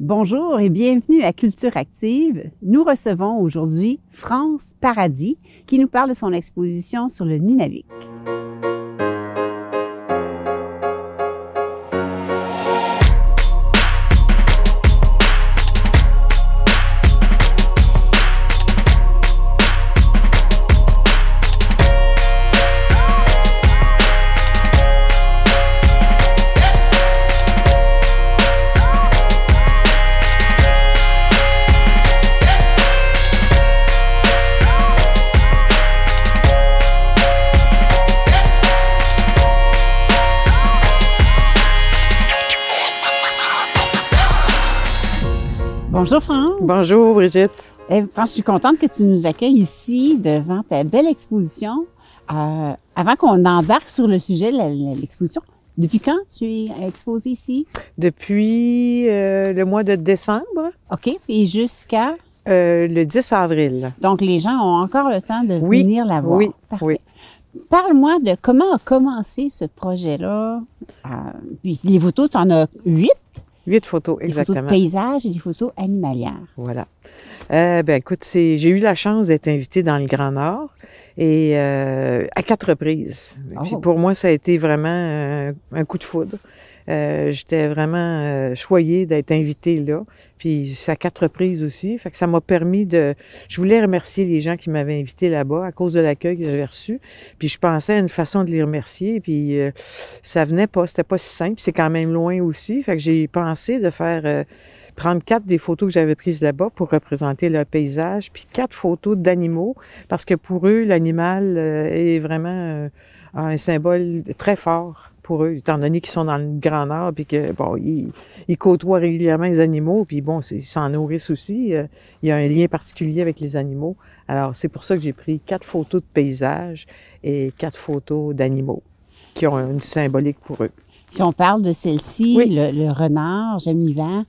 Bonjour et bienvenue à Culture Active. Nous recevons aujourd'hui France Paradis qui nous parle de son exposition sur le Nunavik. Bonjour France. Bonjour Brigitte. France, je suis contente que tu nous accueilles ici devant ta belle exposition. Avant qu'on embarque sur le sujet de l'exposition, depuis quand tu es exposée ici? Depuis le mois de décembre. OK. Et jusqu'à? Le 10 avril. Donc, les gens ont encore le temps de venir la voir. Oui, parfait. oui. Parle-moi de comment a commencé ce projet-là. Puis les photos, tu en as 8? 8 photos, exactement. Des photos de paysages et des photos animalières. Voilà. Écoute, j'ai eu la chance d'être invitée dans le Grand Nord et à 4 reprises. Oh. Puis pour moi, ça a été vraiment un coup de foudre. J'étais vraiment choyée d'être invitée là. Puis c'est à 4 reprises aussi. Fait que ça m'a permis de... Je voulais remercier les gens qui m'avaient invité là-bas à cause de l'accueil que j'avais reçu. Puis je pensais à une façon de les remercier. Puis ça venait pas, c'était pas si simple. C'est quand même loin aussi. Fait que j'ai pensé de faire... prendre 4 des photos que j'avais prises là-bas pour représenter le paysage, puis 4 photos d'animaux, parce que pour eux, l'animal est vraiment un symbole très fort pour eux, étant donné qu'ils sont dans le Grand Nord, puis que, bon, ils côtoient régulièrement les animaux, puis bon, ils s'en nourrissent aussi. Il y a un lien particulier avec les animaux. Alors, c'est pour ça que j'ai pris 4 photos de paysages et 4 photos d'animaux qui ont une symbolique pour eux. Si on parle de celle-ci, Oui. le renard gemivant,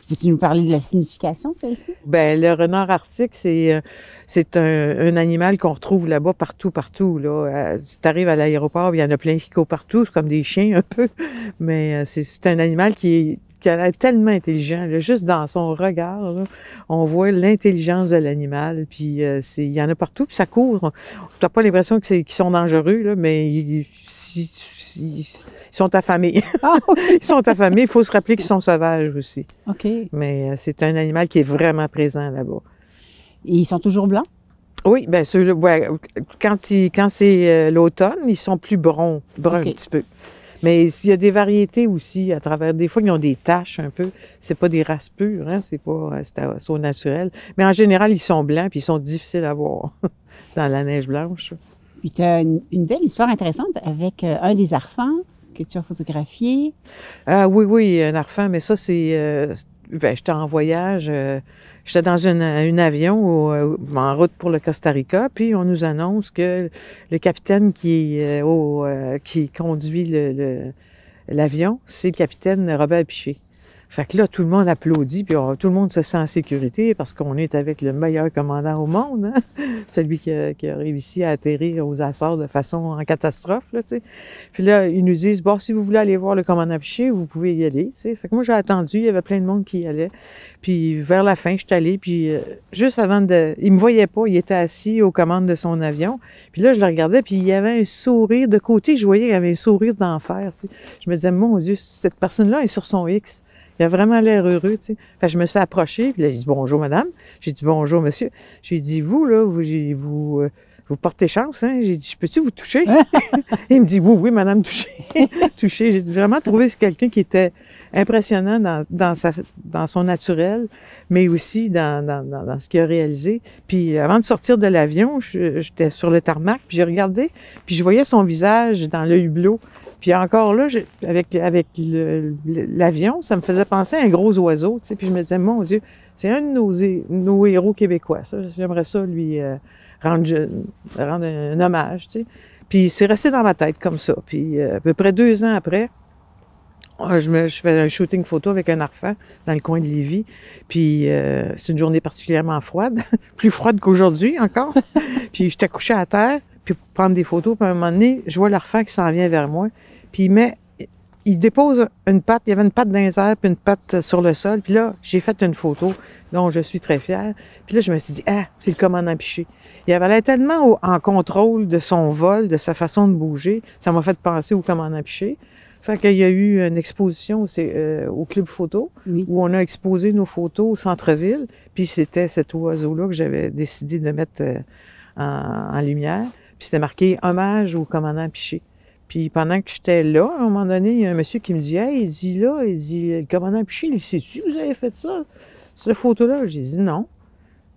peux-tu nous parler de la signification, celle-ci? Ben le renard arctique, c'est un animal qu'on retrouve là-bas partout, là. Tu arrives à l'aéroport, il y en a plein qui courent partout, c'est comme des chiens un peu, mais c'est un animal qui a l'air tellement intelligent, là, juste dans son regard, là, on voit l'intelligence de l'animal, puis il y en a partout, puis ça court. T'as pas l'impression qu'ils sont dangereux, là, mais ils sont affamés. Ils sont affamés. Il faut se rappeler qu'ils sont sauvages aussi. OK. Mais c'est un animal qui est vraiment présent là-bas. Et ils sont toujours blancs? Oui, bien ceux-là, ouais, quand c'est l'automne, ils sont plus bruns OK. un petit peu. Mais il y a des variétés aussi à travers. Des fois, ils ont des taches un peu. C'est pas des races pures, hein. C'est au naturel. Mais en général, ils sont blancs puis ils sont difficiles à voir dans la neige blanche. Puis tu as une belle histoire intéressante avec un des arfans que tu as photographié. Ah oui, un arfan, mais ça, c'est... j'étais en voyage, j'étais dans un avion en route pour le Costa Rica, puis on nous annonce que le capitaine qui conduit l'avion, c'est le capitaine Robert Piché. Fait que là, tout le monde applaudit, puis tout le monde se sent en sécurité parce qu'on est avec le meilleur commandant au monde, hein? Celui qui a réussi à atterrir aux Açores de façon en catastrophe, là, tu sais. Puis là, ils nous disent, bon, si vous voulez aller voir le commandant Piché, vous pouvez y aller, tu sais. Fait que moi, j'ai attendu, il y avait plein de monde qui y allait. Puis vers la fin, je suis allée, puis juste avant il me voyait pas, il était assis aux commandes de son avion. Puis là, je le regardais, puis il y avait un sourire de côté, je voyais qu'il y avait un sourire d'enfer, tu sais. Je me disais, mon Dieu, cette personne-là est sur son X. Il a vraiment l'air heureux, tu sais. Fait que je me suis approchée, puis là, il dit « Bonjour, madame ». J'ai dit « Bonjour, monsieur ». J'ai dit « Vous, là, vous portez chance, hein ». J'ai dit « Peux-tu vous toucher ?» Il me dit « Oui, madame, touchez. » Toucher. J'ai vraiment trouvé quelqu'un qui était impressionnant dans son naturel, mais aussi dans ce qu'il a réalisé. Puis avant de sortir de l'avion, j'étais sur le tarmac, puis j'ai regardé, puis je voyais son visage dans le hublot. Puis encore là, avec l'avion, ça me faisait penser à un gros oiseau, tu sais. Puis je me disais, mon Dieu, c'est un de nos héros québécois. Ça, j'aimerais ça lui rendre un hommage, tu sais. Puis c'est resté dans ma tête comme ça. Puis à peu près 2 ans après, je fais un shooting photo avec un arfan dans le coin de Lévis. Puis c'est une journée particulièrement froide, plus froide qu'aujourd'hui encore. Puis j'étais couchée à terre, puis pour prendre des photos. Puis à un moment donné, je vois l'arfan qui s'en vient vers moi. Puis il met il dépose une patte, il y avait une patte dans les airs, puis une patte sur le sol. Puis là, j'ai fait une photo dont je suis très fière. Puis là, je me suis dit, ah, c'est le commandant Piché. Il avait l'air tellement en contrôle de son vol, de sa façon de bouger. Ça m'a fait penser au commandant Piché. Fait qu'il y a eu une exposition au Club Photo, où on a exposé nos photos au centre-ville. Puis c'était cet oiseau-là que j'avais décidé de mettre en lumière. Puis c'était marqué « Hommage au commandant Piché ». Puis pendant que j'étais là, à un moment donné, il y a un monsieur qui me dit « Hey, il dit là, le commandant Piché, il sait-tu que vous avez fait ça, cette photo-là? » J'ai dit « Non. »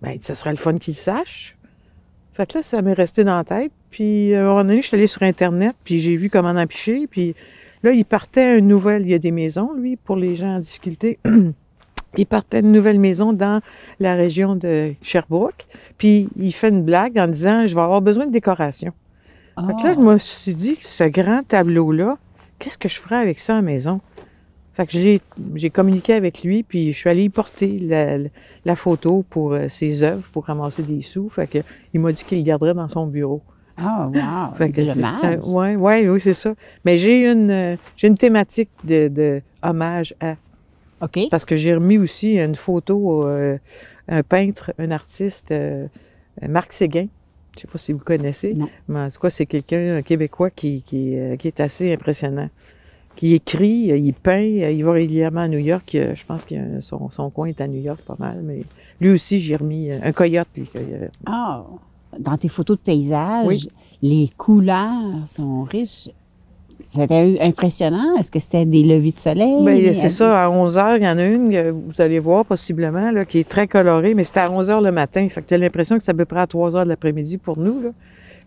Ben, ça serait le fun qu'il le sache. Fait que là, ça m'est resté dans la tête. Puis à un moment donné, je suis allée sur Internet, puis j'ai vu commandant Piché, puis là, il partait une nouvelle, il y a des maisons, lui, pour les gens en difficulté. Il partait une nouvelle maison dans la région de Sherbrooke, puis il fait une blague en disant « Je vais avoir besoin de décoration. » Fait que là, je me suis dit, ce grand tableau-là, qu'est-ce que je ferais avec ça à la maison? Fait que j'ai communiqué avec lui, puis je suis allée y porter la photo pour ses œuvres, pour ramasser des sous. Fait que il m'a dit qu'il le garderait dans son bureau. Ah, wow! Fait que oui, c'est ça. Mais j'ai une thématique de hommage à. OK. Parce que j'ai remis aussi une photo, un peintre, un artiste, Marc Séguin. Je sais pas si vous connaissez. Non. Mais en tout cas, c'est quelqu'un, un Québécois qui est assez impressionnant. Qui écrit, il peint, il va régulièrement à New York. Je pense que son coin est à New York pas mal. Mais lui aussi, j'ai remis un coyote. Lui, Ah! Dans tes photos de paysage, oui. Les couleurs sont riches. C'était impressionnant. Est-ce que c'était des levées de soleil? Bien, c'est ça. À 11 h, il y en a une que vous allez voir possiblement, là, qui est très colorée, mais c'était à 11 h le matin. Fait que tu as l'impression que c'est à peu près à 3 h de l'après-midi pour nous, là.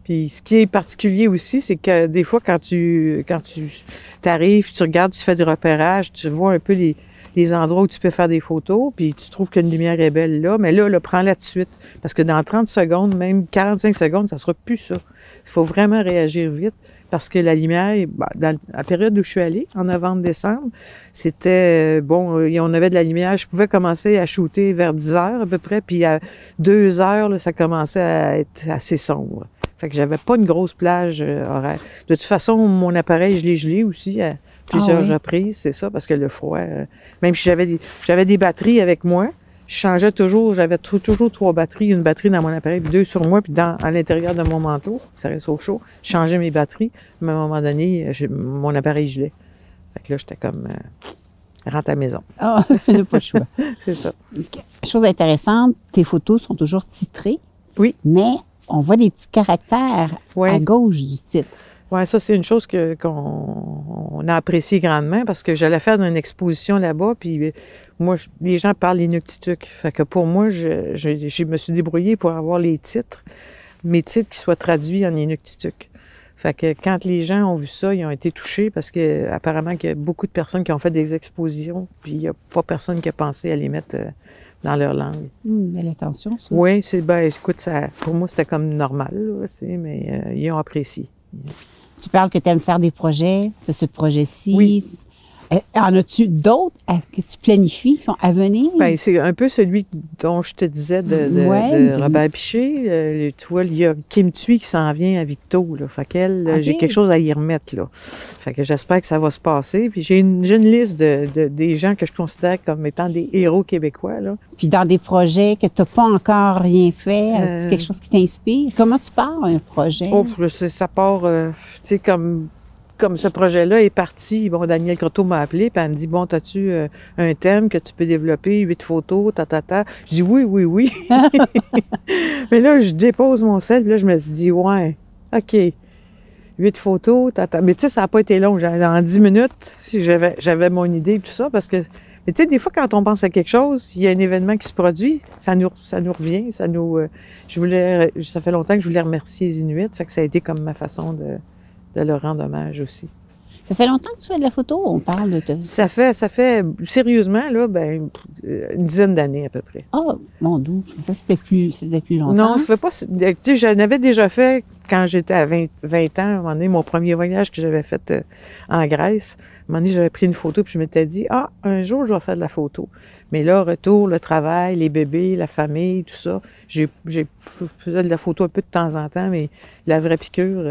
Puis ce qui est particulier aussi, c'est que des fois, quand tu arrives, tu regardes, tu fais du repérage, tu vois un peu les endroits où tu peux faire des photos, puis tu trouves qu'une lumière est belle là, mais là, prends-la tout de suite. Parce que dans 30 secondes, même 45 secondes, ça sera plus ça. Il faut vraiment réagir vite. Parce que la lumière, dans la période où je suis allée, en novembre-décembre, c'était, on avait de la lumière. Je pouvais commencer à shooter vers 10 h à peu près, puis à 2 h, là, ça commençait à être assez sombre. Fait que j'avais pas une grosse plage horaire. De toute façon, mon appareil, je l'ai gelé aussi à plusieurs reprises, c'est ça, parce que le froid, même si j'avais des batteries avec moi, je changeais toujours, j'avais toujours 3 batteries, une batterie dans mon appareil, puis 2 sur moi, puis à l'intérieur de mon manteau, ça reste au chaud. Je changeais mes batteries, mais à un moment donné, mon appareil gelait. Fait que là, j'étais comme rentre à la maison. Ah, n'a pas le choix. C'est ça. Chose intéressante, tes photos sont toujours titrées. Oui. Mais on voit des petits caractères à gauche du titre. Oui, ça, c'est une chose qu'on a appréciée grandement parce que j'allais faire une exposition là-bas, puis moi, les gens parlent Inuktitut. Fait que pour moi, je me suis débrouillée pour avoir mes titres qui soient traduits en Inuktitut. Fait que quand les gens ont vu ça, ils ont été touchés parce que apparemment il y a beaucoup de personnes qui ont fait des expositions, puis il n'y a pas personne qui a pensé à les mettre dans leur langue. Belle attention, ça. Oui, écoute, pour moi, c'était comme normal, là, mais ils ont apprécié. Tu parles que tu aimes faire des projets, tu as ce projet-ci. Oui. En as-tu d'autres que tu planifies qui sont à venir? Bien, c'est un peu celui dont je te disais de Robert Piché. Tu vois, il y a Kim Thuy qui s'en vient à Victo. Là. Fait qu'elle, j'ai quelque chose à y remettre. Là. Fait que j'espère que ça va se passer. Puis j'ai une liste des gens que je considère comme étant des héros québécois. Là. Puis dans des projets que tu n'as pas encore rien fait, as-tu quelque chose qui t'inspire? Comment tu pars un projet? Oh, je sais, ça part, tu sais, comme ce projet-là est parti, Daniel Croteau m'a appelé, puis elle me dit, t'as-tu un thème que tu peux développer, 8 photos, Je dis oui. Mais là, je dépose mon sel, puis là, je me suis dit, ouais, OK, 8 photos, Mais tu sais, ça n'a pas été long. En 10 minutes, j'avais mon idée et tout ça, parce que, mais tu sais, des fois, quand on pense à quelque chose, il y a un événement qui se produit, ça nous revient, ça fait longtemps que je voulais remercier les Inuits, fait que ça a été comme ma façon de leur rendre hommage aussi. Ça fait longtemps que tu fais de la photo? On parle de... Ça fait, sérieusement, là, une dizaine d'années à peu près. Oh, mon Dieu, ça faisait plus longtemps. Non, ça fait pas... Tu sais, j'en avais déjà fait quand j'étais à 20 ans, à un moment donné, mon premier voyage que j'avais fait en Grèce, à un moment donné, j'avais pris une photo puis je m'étais dit, un jour, je vais faire de la photo. Mais là, retour, le travail, les bébés, la famille, tout ça, j'ai faisais de la photo un peu de temps en temps, mais la vraie piqûre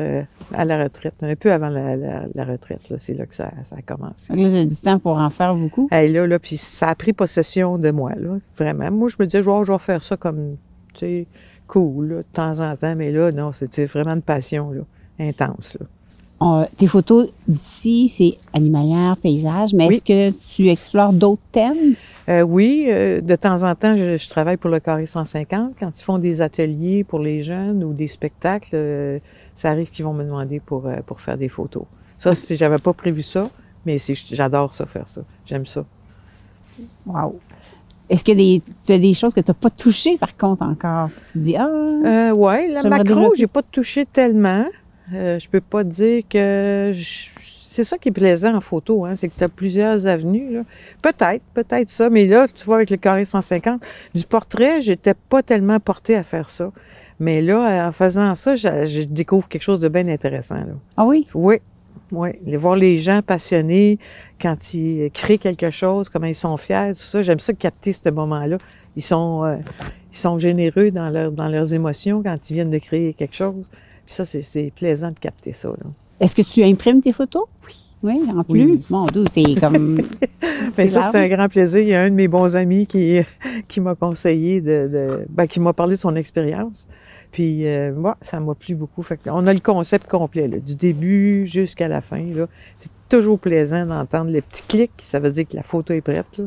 à la retraite, un peu avant la retraite, là, c'est là que ça a commencé. Là, j'ai du temps pour en faire beaucoup. Hey, là, puis ça a pris possession de moi, là, vraiment. Moi, je me disais, je vais faire ça comme, tu sais, cool, là, de temps en temps, mais là, non, c'était vraiment une passion, là, intense, là. Tes photos d'ici, c'est animalière, paysage, mais Oui. est-ce que tu explores d'autres thèmes? Oui, de temps en temps, je travaille pour le Carré 150. Quand ils font des ateliers pour les jeunes ou des spectacles, ça arrive qu'ils vont me demander pour faire des photos. Ça, j'avais pas prévu ça, mais j'adore ça, faire ça. J'aime ça. Wow! Est-ce que tu as des choses que tu n'as pas touchées, par contre, encore? Tu te dis, Ouais, la j'aimerais macro, développer. j'ai pas touché tellement. Je peux pas dire que... C'est ça qui est plaisant en photo, hein, c'est que tu as plusieurs avenues, là. Peut-être ça, mais là, tu vois, avec le Carré 150, du portrait, j'étais pas tellement portée à faire ça. Mais là, en faisant ça, je découvre quelque chose de bien intéressant, là. Ah oui? Oui, voir les gens passionnés quand ils créent quelque chose, comment ils sont fiers, tout ça. J'aime ça capter ce moment-là. Ils sont généreux dans leurs émotions quand ils viennent de créer quelque chose. Puis ça, c'est plaisant de capter ça, là. Est-ce que tu imprimes tes photos? Oui. Oui, en plus? Oui. Mon Dieu, t'es comme... Mais ça, grave. c'est un grand plaisir. Il y a un de mes bons amis qui m'a conseillé qui m'a parlé de son expérience. Puis, moi, ça m'a plu beaucoup. Fait on a le concept complet, là, du début jusqu'à la fin, là. C'est toujours plaisant d'entendre le petit clic. Ça veut dire que la photo est prête, là.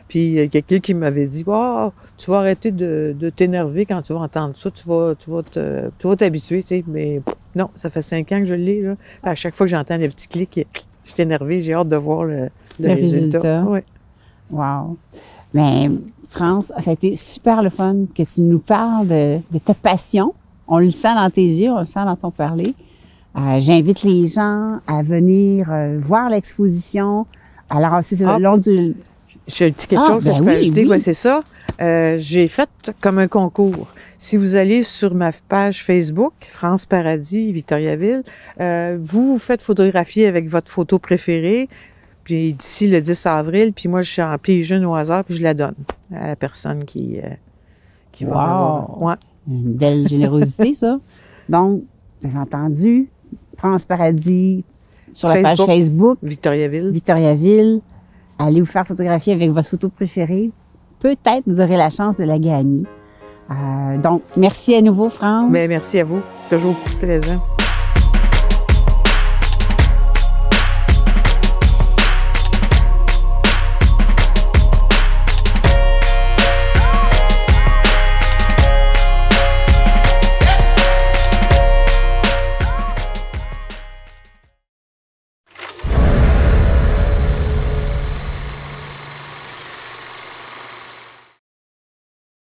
Puis, il y a quelqu'un qui m'avait dit, oh, tu vas arrêter de t'énerver quand tu vas entendre ça. Tu vas t'habituer, tu sais. Mais non, ça fait 5 ans que je l'ai, là. À chaque fois que j'entends les petits clics, je suis énervée. J'ai hâte de voir le résultat. résultat. Ouais. Wow! Mais France, ça a été super le fun que tu nous parles de ta passion. On le sent dans tes yeux, on le sent dans ton parler. J'invite les gens à venir voir l'exposition. Alors, c'est le long du... J'ai dit quelque chose que je peux ajouter. Oui. Ouais, c'est ça. J'ai fait comme un concours. Si vous allez sur ma page Facebook, France Paradis, Victoriaville, vous faites photographier avec votre photo préférée, puis d'ici le 10 avril, puis moi, je suis en pige une au hasard, puis je la donne à la personne qui va m'avoir. Ouais. Une belle générosité, ça. Donc, vous avez entendu, France Paradis, sur la page Facebook, Victoriaville. Allez vous faire photographier avec votre photo préférée. Peut-être vous aurez la chance de la gagner. Donc, merci à nouveau, France. Mais merci à vous. Toujours plaisant.